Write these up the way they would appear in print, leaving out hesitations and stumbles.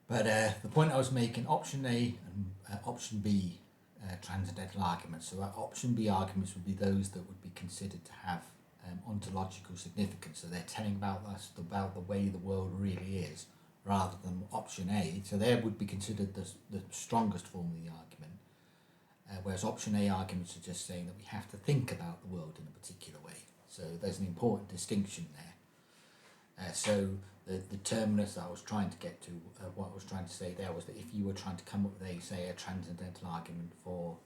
But the point I was making, option A and option B transcendental arguments. So option B arguments would be those that would be considered to have ontological significance. So they're telling about us, about the way the world really is, rather than option A. So they would be considered the strongest form of the argument. Whereas option A arguments are just saying that we have to think about the world in a particular way. So there's an important distinction there. So the terminus that I was trying to get to, what I was trying to say there was that if you were trying to come up with a transcendental argument for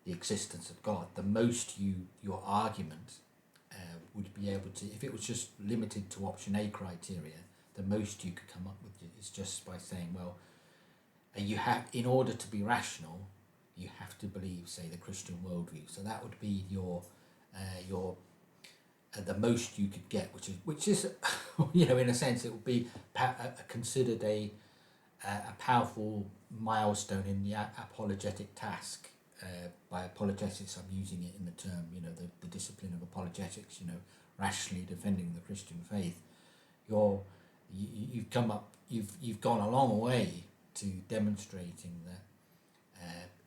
the existence of God, the most your argument would be able to, if it was just limited to option A criteria, the most you could come up with is just by saying, well, you have, in order to be rational, you have to believe, say, the Christian worldview. So that would be your the most you could get, which is in a sense it would be considered a powerful milestone in the apologetic task. By apologetics, I'm using it in the term, the discipline of apologetics, rationally defending the Christian faith. You've gone a long way to demonstrating that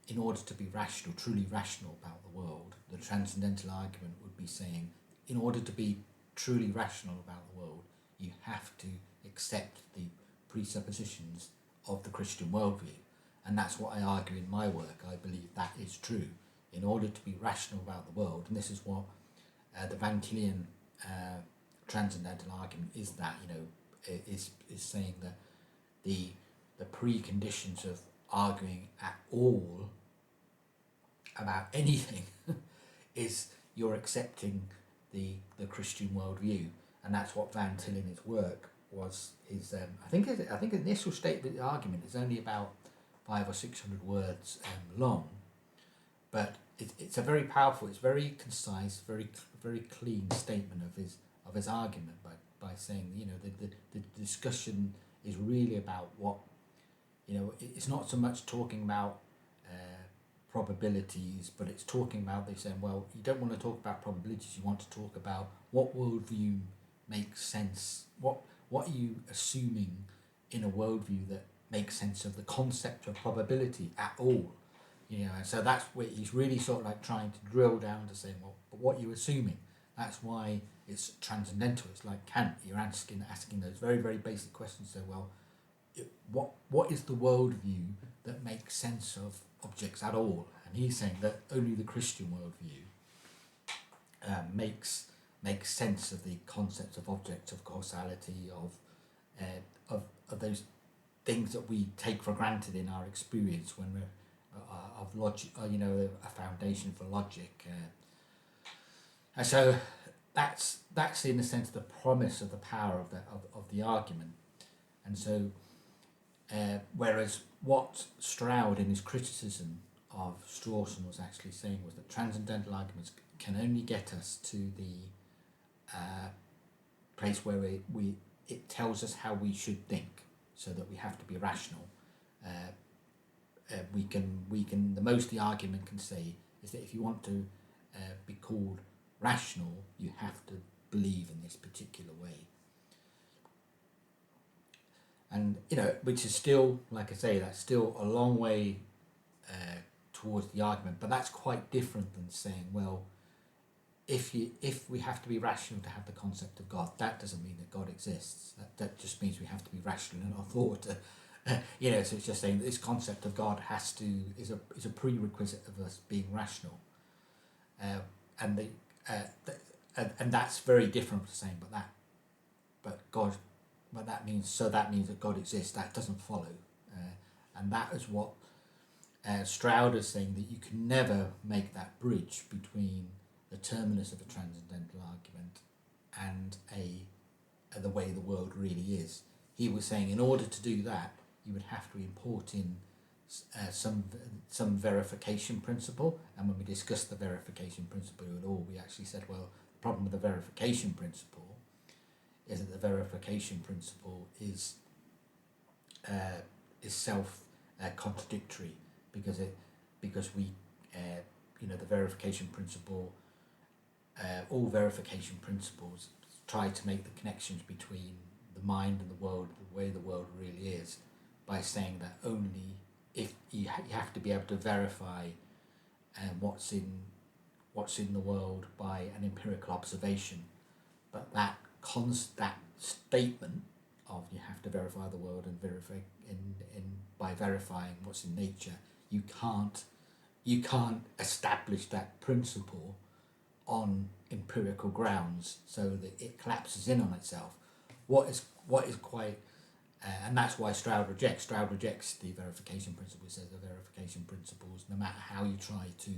in order to be rational, truly rational about the world, the transcendental argument would be saying, in order to be truly rational about the world, you have to accept the presuppositions of the Christian worldview. And that's what I argue in my work. I believe that is true. In order to be rational about the world, and this is what the Van Tillian transcendental argument is, that is saying that the preconditions of arguing at all about anything is you're accepting the Christian worldview, and that's what Van Tillian's work was. His I think the initial statement of the argument is only about 500 or 600 words long, but it's a very powerful, it's very concise, very clean statement of his argument by saying the discussion is really about what it's not so much talking about probabilities, but it's talking about, they're saying, well, you don't want to talk about probabilities, you want to talk about what worldview makes sense, what are you assuming in a worldview that makes sense of the concept of probability at all, and so that's where he's really sort of like trying to drill down to say, well, but what are you assuming? That's why it's transcendental. It's like Kant, you're asking those very, very basic questions. So, well, what is the worldview that makes sense of objects at all? And he's saying that only the Christian worldview makes sense of the concepts of objects, of causality, of those things that we take for granted in our experience when we're of logic, a foundation for logic. And so that's in a sense the promise of the power of the argument. And so whereas what Stroud in his criticism of Strawson was actually saying was that transcendental arguments can only get us to the place where it tells us how we should think, so that we have to be rational. We can the most the argument can say is that if you want to be called rational, you have to believe in this particular way. And which is still, like I say, that's still a long way towards the argument, but that's quite different than saying, well, if we have to be rational to have the concept of God, that doesn't mean that God exists. That just means we have to be rational in our thought. So it's just saying that this concept of God is a prerequisite of us being rational, and that's very different from saying, that means that God exists. That doesn't follow, and that is what Stroud is saying, that you can never make that bridge between the terminus of a transcendental argument and the way the world really is. He was saying in order to do that, you would have to import in some verification principle. And when we discussed the verification principle at all, we actually said, well, the problem with the verification principle is that the verification principle is self contradictory, because we the verification principle, all verification principles try to make the connections between the mind and the world, the way the world really is, by saying that only if you have to be able to verify what's in the world by an empirical observation, but that statement of you have to verify the world and by verifying what's in nature, you can't establish that principle on empirical grounds so that it collapses in on itself. What is quite and that's why Stroud rejects the verification principle. He says the verification principles, no matter how you try to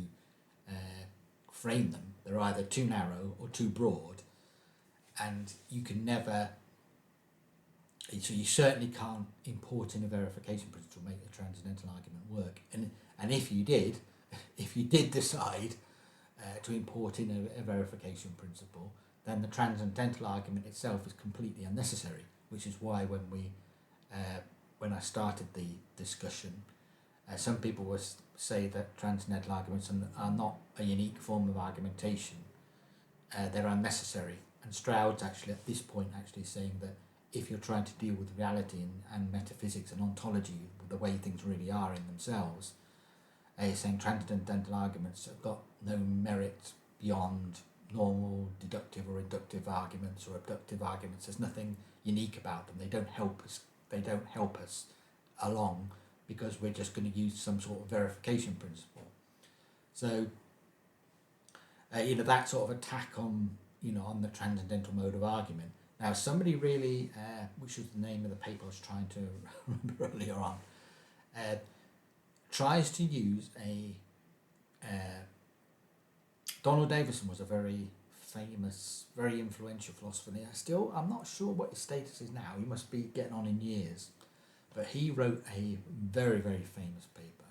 frame them, they're either too narrow or too broad, and you can never. So you certainly can't import in a verification principle make the transcendental argument work. And if you did decide to import in a verification principle, then the transcendental argument itself is completely unnecessary. Which is why when I started the discussion, some people would say that transcendental arguments are not a unique form of argumentation. They're unnecessary. And Stroud's actually at this point actually saying that if you're trying to deal with reality and metaphysics and ontology, the way things really are in themselves, he's saying transcendental arguments have got no merit beyond normal deductive or inductive arguments or abductive arguments. There's nothing unique about them. They don't help us along because we're just going to use some sort of verification principle. So that sort of attack on the transcendental mode of argument. Now somebody really, which was the name of the paper I was trying to remember earlier on, tries to use Donald Davidson was a very famous, very influential philosopher. I'm not sure what his status is now. He must be getting on in years. But he wrote a very, very famous paper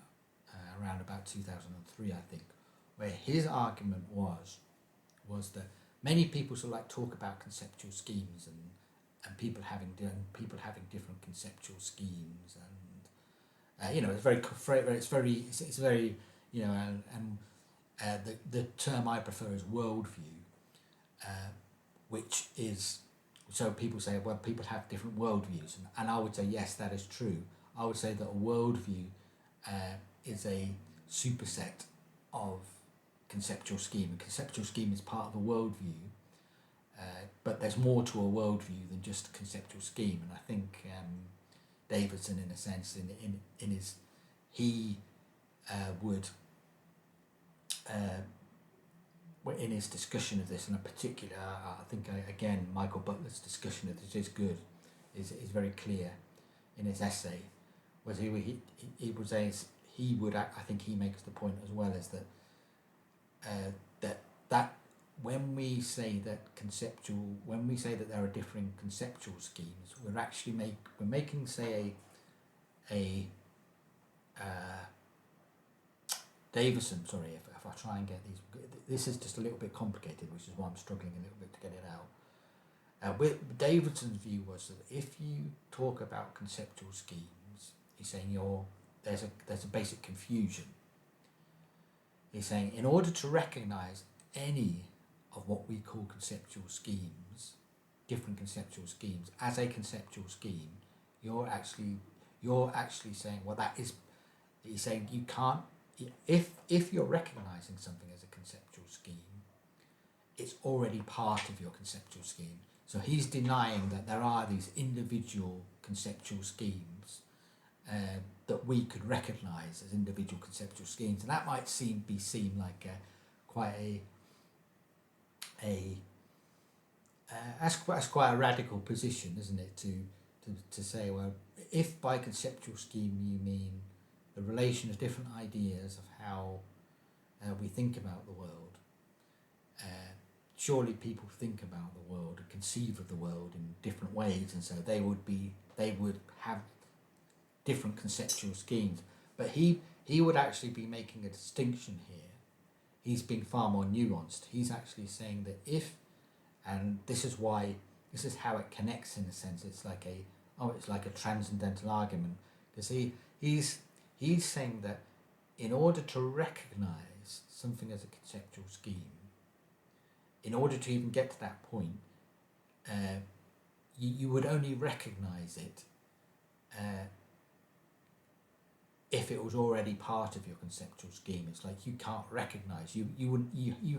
around about 2003, I think, where his argument was that many people sort of like talk about conceptual schemes and people having different conceptual schemes, and it's very the term I prefer is worldview, which is, so people say, well, people have different worldviews, and I would say yes, that is true. I would say that a worldview is a superset of conceptual scheme. A conceptual scheme is part of a worldview, but there's more to a worldview than just a conceptual scheme. And I think Davidson, in a sense, in his would in his discussion of this, in a particular, I think again Michael Butler's discussion of this is good, is very clear in his essay, was he makes the point as well, is that when we say that there are different conceptual schemes, we're making say a Davidson, sorry, if I try and get these, this is just a little bit complicated, which is why I'm struggling a little bit to get it out. Davidson's view was that if you talk about conceptual schemes, he's saying there's a basic confusion. He's saying in order to recognise any of what we call conceptual schemes, different conceptual schemes, as a conceptual scheme, you're actually saying, well, he's saying you can't, if you're recognising something as a conceptual scheme, it's already part of your conceptual scheme. So he's denying that there are these individual conceptual schemes that we could recognise as individual conceptual schemes, and that might seem like that's quite a radical position, isn't it? To say, well, if by conceptual scheme you mean the relation of different ideas of how we think about the world, surely people think about the world and conceive of the world in different ways, and so they would have different conceptual schemes. But he would actually be making a distinction here. He's being far more nuanced. He's actually saying that and this is how it connects in a sense. It's like a transcendental argument, because he's saying that in order to recognise something as a conceptual scheme, in order to even get to that point, you would only recognise it if it was already part of your conceptual scheme. It's like you can't recognize, you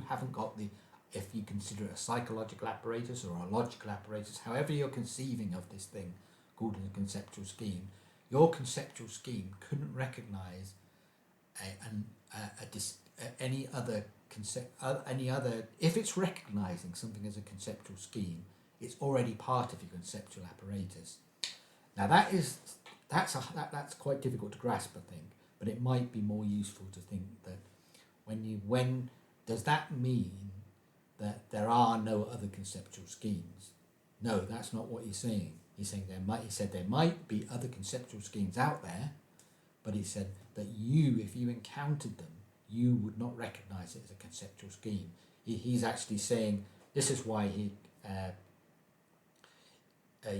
haven't got the, if you consider it a psychological apparatus or a logical apparatus, however you're conceiving of this thing called a conceptual scheme, your conceptual scheme couldn't recognize any other if it's recognizing something as a conceptual scheme, it's already part of your conceptual apparatus. Now that's quite difficult to grasp, I think, but it might be more useful to think that when does that mean that there are no other conceptual schemes? No, that's not what he's saying. He's saying he said there might be other conceptual schemes out there, but he said that if you encountered them, you would not recognize it as a conceptual scheme. He's actually saying this is why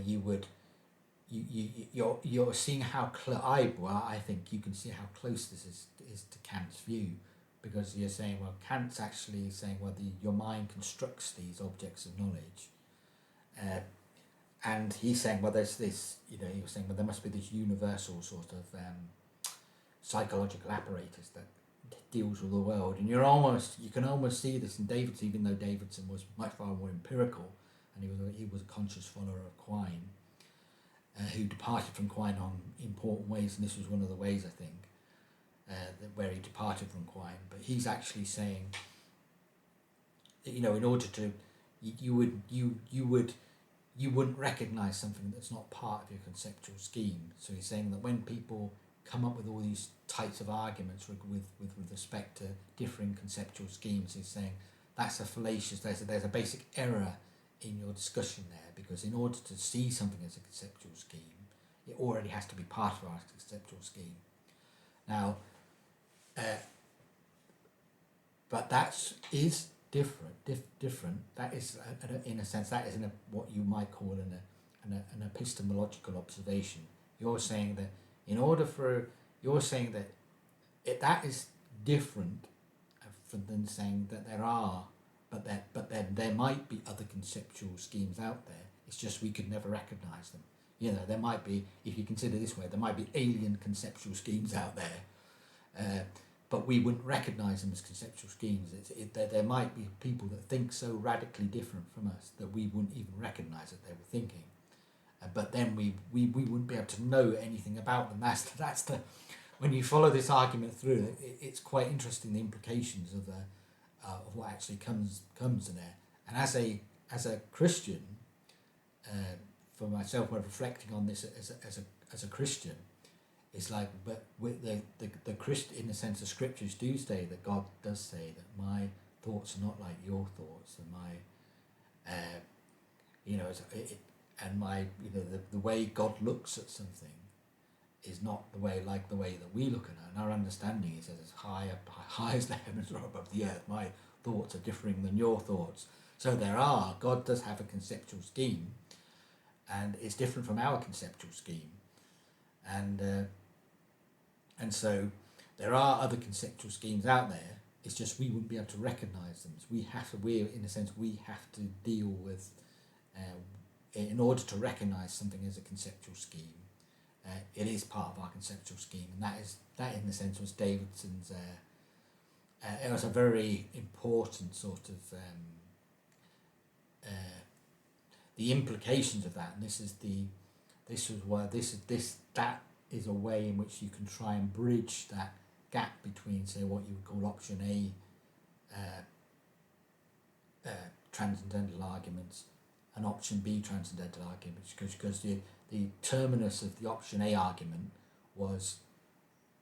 you're seeing how I think you can see how close this is to Kant's view, because you're saying, well, Kant's actually saying, well, your mind constructs these objects of knowledge, and he's saying, well, there's this, he was saying, well, there must be this universal sort of psychological apparatus that deals with the world, and you can almost see this in Davidson, even though Davidson was much far more empirical, and he was a conscious follower of Quine, who departed from Quine on important ways, and this was one of the ways, I think, where he departed from Quine. But he's actually saying that, in order to, you wouldn't recognise something that's not part of your conceptual scheme. So he's saying that when people come up with all these types of arguments with respect to differing conceptual schemes, he's saying that's a fallacious, there's a basic error in your discussion there, because in order to see something as a conceptual scheme, it already has to be part of our conceptual scheme. Now, but that is different. That is, in a sense, that is what you might call an epistemological observation. You're saying that that is different than saying that there are, but there might be other conceptual schemes out there. It's just we could never recognise them. There might be, if you consider this way, there might be alien conceptual schemes out there, but we wouldn't recognise them as conceptual schemes. There might be people that think so radically different from us that we wouldn't even recognise that they were thinking. But then we wouldn't be able to know anything about them. That's the when you follow this argument through, it's quite interesting, the implications of what actually comes in there. And as a Christian, for myself, when reflecting on this as a Christian, it's like, but with the Christ, in a sense, the scriptures do say that God does say that my thoughts are not like your thoughts, and my and my the way God looks at something is not the way that we look at it. And our understanding is as high as the heavens are above the earth. My thoughts are differing than your thoughts. So God does have a conceptual scheme, and it's different from our conceptual scheme, and so there are other conceptual schemes out there. It's just we wouldn't be able to recognise them. So we have to deal with, in order to recognise something as a conceptual scheme, it is part of our conceptual scheme, and that in the sense was Davidson's. It was a very important sort of the implications of that, and that is a way in which you can try and bridge that gap between, say, what you would call option A transcendental arguments and option B transcendental arguments, because the terminus of the option A argument was,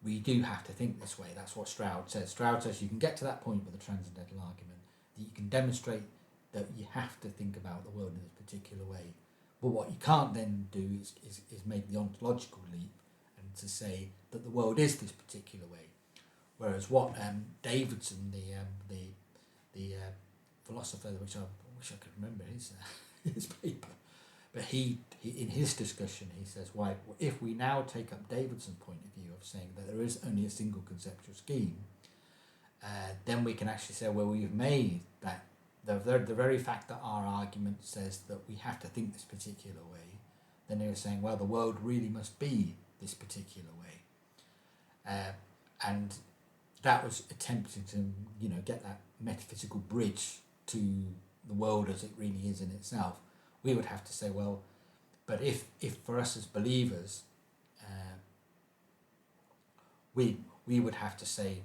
we do have to think this way. That's what Stroud says. Stroud says you can get to that point with a transcendental argument, that you can demonstrate that you have to think about the world in this particular way. But what you can't then do is make the ontological leap and to say that the world is this particular way. Whereas what Davidson, the philosopher, which I wish I could remember his paper, but he in his discussion he says, why, if we now take up Davidson's point of view of saying that there is only a single conceptual scheme, then we can actually say, well, we've made that the very fact that our argument says that we have to think this particular way, then they were saying, well, the world really must be this particular way. And that was attempting to, get that metaphysical bridge to the world as it really is in itself. We would have to say, well, but if for us as believers, we would have to say,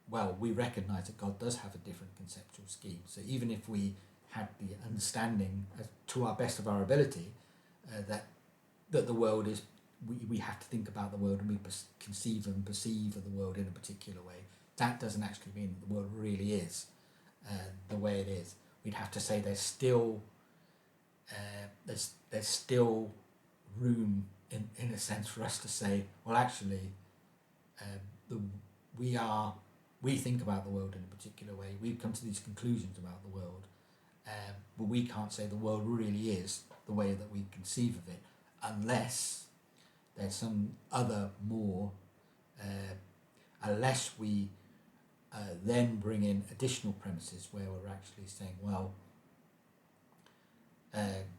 well, we recognise that God does have a different conceptual scheme. So even if we had the understanding, to our best of our ability, that the world is, we have to think about the world and we conceive and perceive of the world in a particular way, that doesn't actually mean that the world really is the way it is. We'd have to say there's still room in a sense for us to say, well, actually, we think about the world in a particular way. We come to these conclusions about the world, but we can't say the world really is the way that we conceive of it, unless there's some other more, unless we then bring in additional premises where we're actually saying, well,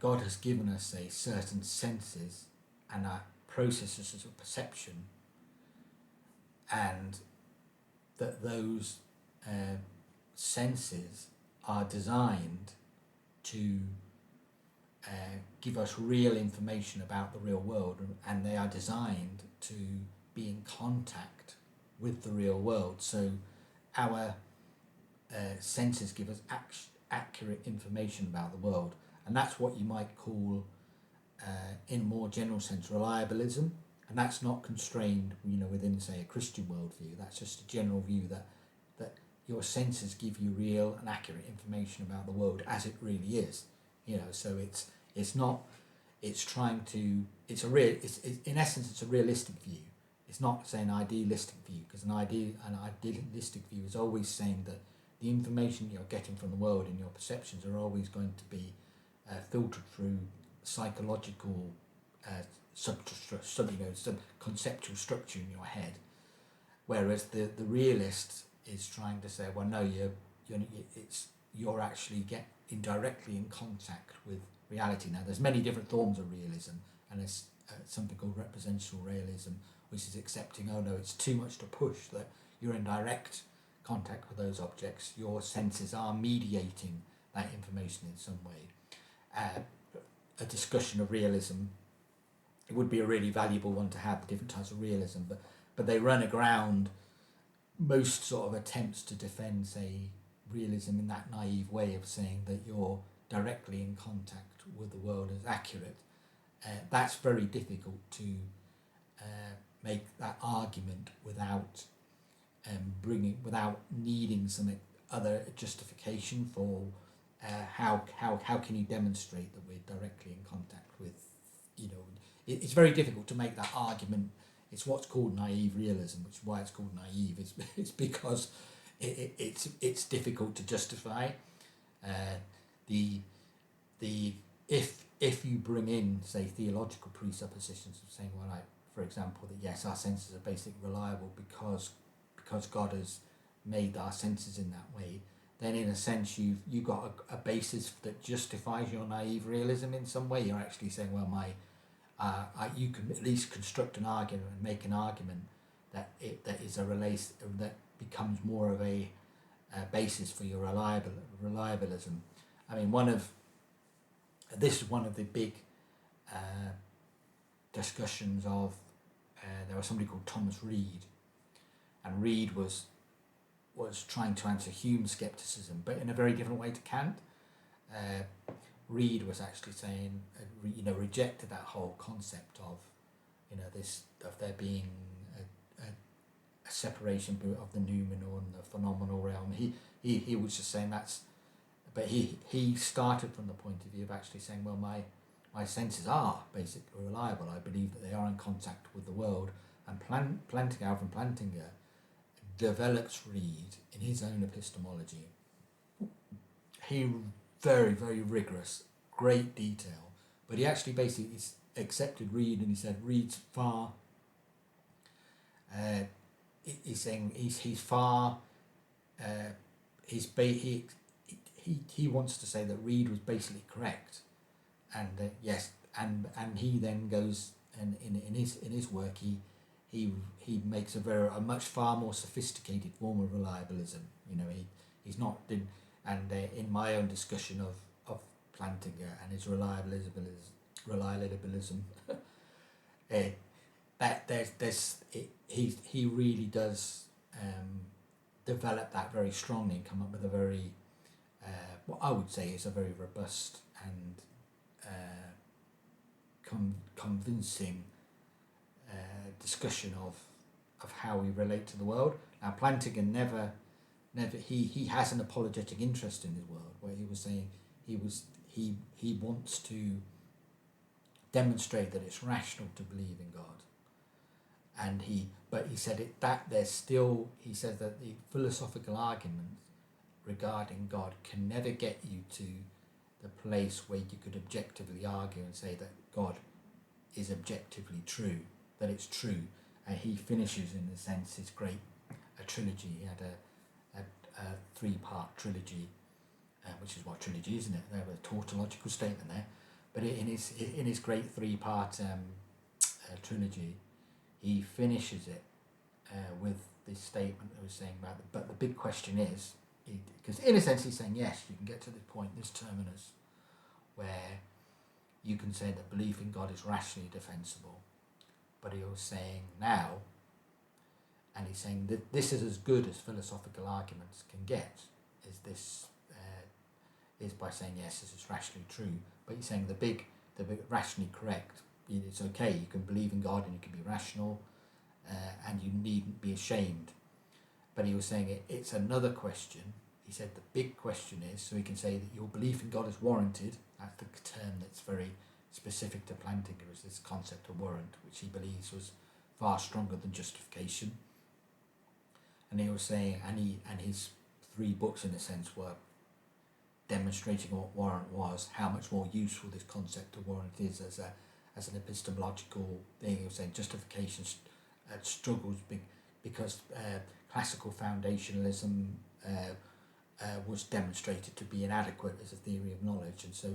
God has given us certain senses and processes of perception, and that those senses are designed to give us real information about the real world, and they are designed to be in contact with the real world. So our senses give us accurate information about the world, and that's what you might call, in a more general sense, reliabilism. And that's not constrained, within, say, a Christian worldview. That's just a general view that your senses give you real and accurate information about the world as it really is. So it's not. It's trying to. It's in essence, it's a realistic view. It's not, say, an idealistic view, because an idealistic view is always saying that the information you're getting from the world and your perceptions are always going to be filtered through psychological. Some conceptual structure in your head, whereas the realist is trying to say, well, no, you're actually indirectly in contact with reality. Now, there's many different forms of realism, and there's something called representational realism, which is accepting, oh no, it's too much to push, that you're in direct contact with those objects, your senses are mediating that information in some way. A discussion of realism, it would be a really valuable one to have, the different types of realism, but they run aground most sort of attempts to defend, say, realism in that naive way of saying that you're directly in contact with the world as accurate. That's very difficult to make that argument without without needing some other justification for how can you demonstrate that we're directly in contact with, it's very difficult to make that argument. It's what's called naive realism, which is why it's called naive. It's because it's difficult to justify. If you bring in, say, theological presuppositions of saying, well, for example, that yes, our senses are basically reliable because God has made our senses in that way, then in a sense you've got a basis that justifies your naive realism in some way. You're actually saying, well, you can at least construct an argument and make an argument that that becomes more of a basis for your reliabilism. I mean, this is one of the big discussions of there was somebody called Thomas Reid, and Reid was trying to answer Hume's skepticism, but in a very different way to Kant. Reid was actually saying, rejected that whole concept of, there being a separation of the noumenal and the phenomenal realm. He was just saying but he started from the point of view of actually saying, well, my senses are basically reliable. I believe that they are in contact with the world. And Plantinga develops Reid in his own epistemology. He very, very rigorous, great detail, but he actually basically accepted Reid, and he said Reid's far. He's saying he's far. He wants to say that Reid was basically correct, and yes, and he then goes and in his work he he makes a much far more sophisticated form of reliabilism. You know, he's not in my own discussion of Plantinga and his reliabilism, that he really does develop that very strongly and come up with a very what I would say is a very robust and convincing discussion of how we relate to the world. Now Plantinga never he has an apologetic interest in his world, where he was saying he wants to demonstrate that it's rational to believe in God, and he said that the philosophical arguments regarding God can never get you to the place where you could objectively argue and say that God is objectively true, that it's true. And he finishes, in a sense, his great trilogy. He had a 3-part trilogy, which is what trilogy is, isn't it? There was a tautological statement there, but in his great 3-part trilogy, he finishes it with this statement that was saying about but the big question is, because in a sense he's saying yes, you can get to this point, this terminus, where you can say that belief in God is rationally defensible, but he was saying now, and he's saying that this is as good as philosophical arguments can get, is by saying yes, this is rationally true, but he's saying the big rationally correct, it's okay, you can believe in God and you can be rational, and you needn't be ashamed. But he was saying it's another question. He said the big question is, so he can say that your belief in God is warranted. That's the term that's very specific to Plantinga, is this concept of warrant, which he believes was far stronger than justification. And he was saying, and his 3 books in a sense were demonstrating what warrant was, how much more useful this concept of warrant is as an epistemological thing. He was saying justification struggles because classical foundationalism was demonstrated to be inadequate as a theory of knowledge, and so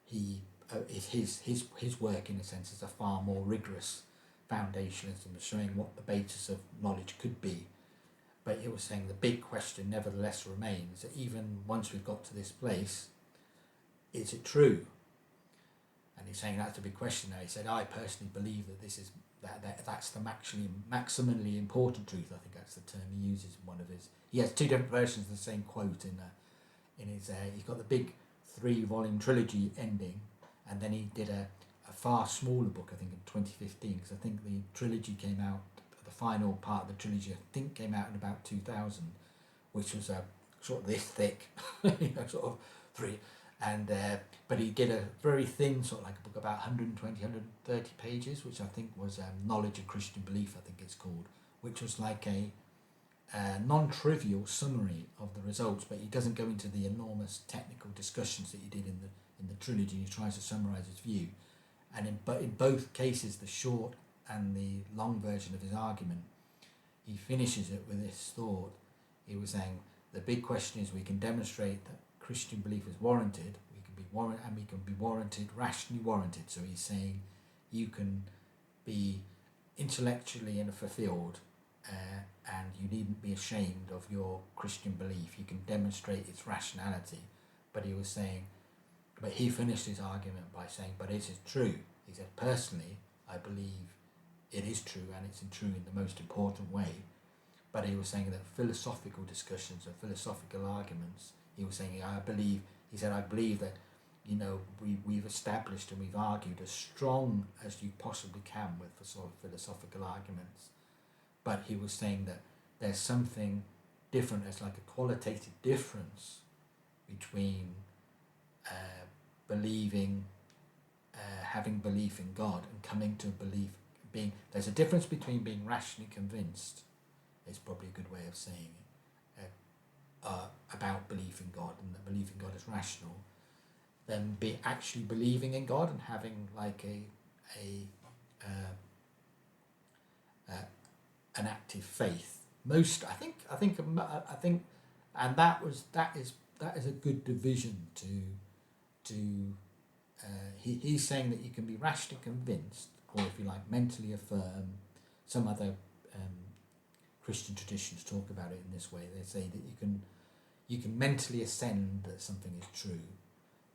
his work in a sense is a far more rigorous foundationalism, showing what the basis of knowledge could be. But he was saying the big question nevertheless remains that even once we've got to this place, is it true? And he's saying that's a big question now. He said, I personally believe that this is that's the maximally important truth. I think that's the term he uses in one of his. He has 2 different versions of the same quote in his. He's got the big 3-volume trilogy ending, and then he did a far smaller book, I think, in 2015, because I think the trilogy came out. The final part of the trilogy, I think, came out in about 2000, which was sort of this thick, sort of 3. And but he did a very thin, sort of like a book, about 120, 130 pages, which I think was Knowledge of Christian Belief, I think it's called, which was like a non-trivial summary of the results, but he doesn't go into the enormous technical discussions that he did in the trilogy. He tries to summarise his view, and in both cases, the short and the long version of his argument, he finishes it with this thought. He was saying the big question is, we can demonstrate that Christian belief is warranted. We can be warranted, rationally warranted. So he's saying you can be intellectually fulfilled, and you needn't be ashamed of your Christian belief. You can demonstrate its rationality. But he was saying, but he finished his argument by saying, but is it true? He said, personally, I believe it is true, and it's true in the most important way. But he was saying that philosophical discussions and philosophical arguments, he was saying, I believe that, we've established and we've argued as strong as you possibly can with the sort of philosophical arguments. But he was saying that there's something different, there's like a qualitative difference between having belief in God and coming to there's a difference between being rationally convinced, is probably a good way of saying it, about belief in God, and that belief in God is rational, than actually believing in God and having like an active faith. I think, and that is a good division to. He's saying that you can be rationally convinced, or if you like, mentally affirm some other Christian traditions talk about it in this way. They say that you can mentally ascend that something is true,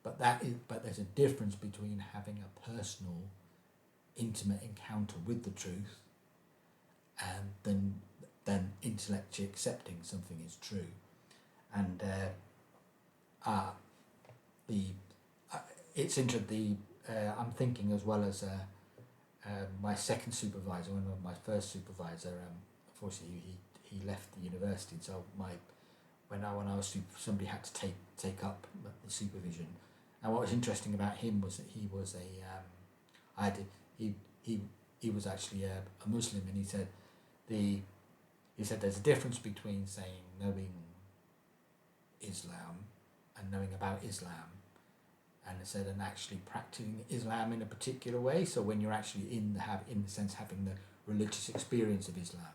but there's a difference between having a personal, intimate encounter with the truth, and then intellectually accepting something is true, and it's interesting. I'm thinking as well as my second supervisor, one of my first supervisor. Unfortunately, he left the university, so when I was somebody had to take up the supervision. And what was interesting about him was that he was he was actually a Muslim, and he said there's a difference between saying knowing Islam and knowing about Islam, and it said and actually practicing Islam in a particular way. So when you're actually in the sense having the religious experience of Islam.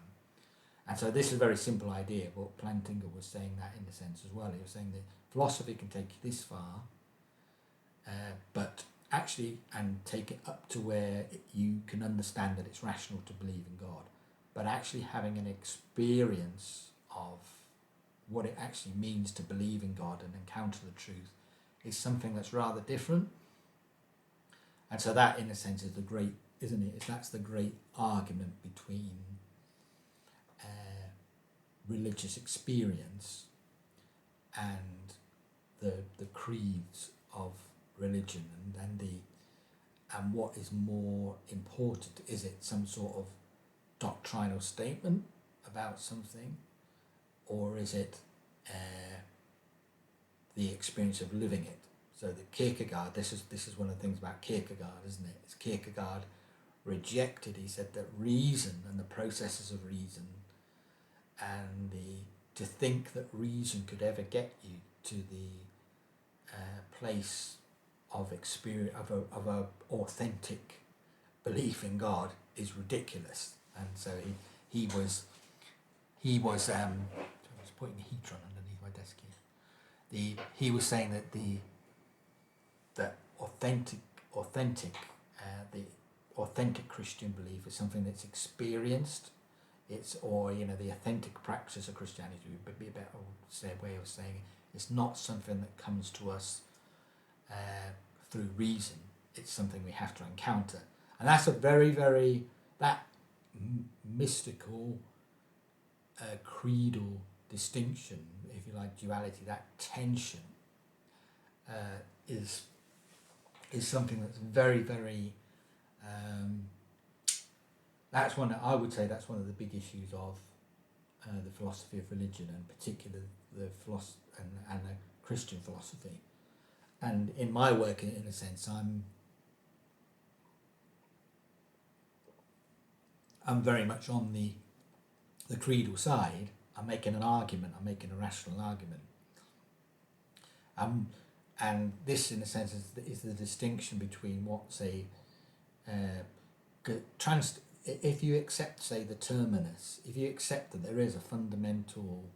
And so this is a very simple idea, but Plantinga was saying that in a sense as well. He was saying that philosophy can take you this far, but actually, and take it up to where you can understand that it's rational to believe in God, but actually having an experience of what it actually means to believe in God and encounter the truth is something that's rather different. And so that, in a sense, is the great, isn't it? That's the great argument between religious experience and the creeds of religion, and what is more important? Is it some sort of doctrinal statement about something, or is it the experience of living it? So the Kierkegaard, this is one of the things about Kierkegaard, isn't it? It's Kierkegaard rejected. He said that reason and the processes of reason, and to think that reason could ever get you to the place of experience of a authentic belief in God is ridiculous. And so he was I was putting a heater on underneath my desk here. He was saying that the authentic Christian belief is something that's experienced. The authentic practice of Christianity would be a better way of saying it. It's not something that comes to us through reason. It's something we have to encounter, and that's a very, very mystical, creedal distinction, if you like, duality. That tension is something that's very, very. That's one. I would say that's one of the big issues of the philosophy of religion, and particularly the philosophy and the Christian philosophy. And in my work, in a sense, I'm very much on the creedal side. I'm making an argument. I'm making a rational argument. And this, in a sense, is the distinction between if you accept, say, the terminus, if you accept that there is a fundamental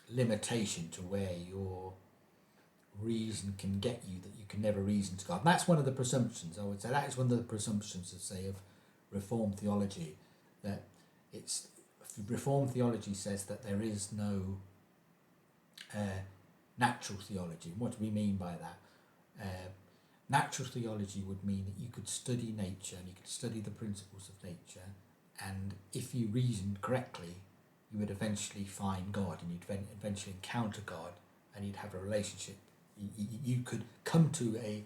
limitation to where your reason can get you, that you can never reason to God. And that's one of the presumptions, I would say. That is one of the presumptions of Reformed theology, that Reformed theology says that there is no natural theology. What do we mean by that? Natural theology would mean that you could study nature and you could study the principles of nature, and if you reasoned correctly, you would eventually find God, and you'd eventually encounter God, and you'd have a relationship. You could come to a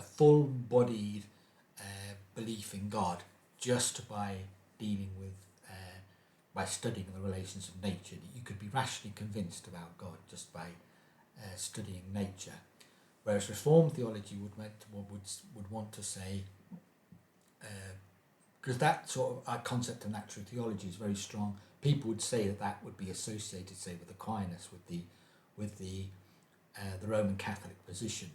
full-bodied belief in God just by dealing with, by studying the relations of nature. You could be rationally convinced about God just by studying nature. Whereas Reformed theology would want to say, because that sort of concept of natural theology is very strong. People would say that would be associated, say, with Aquinas, with the Roman Catholic position.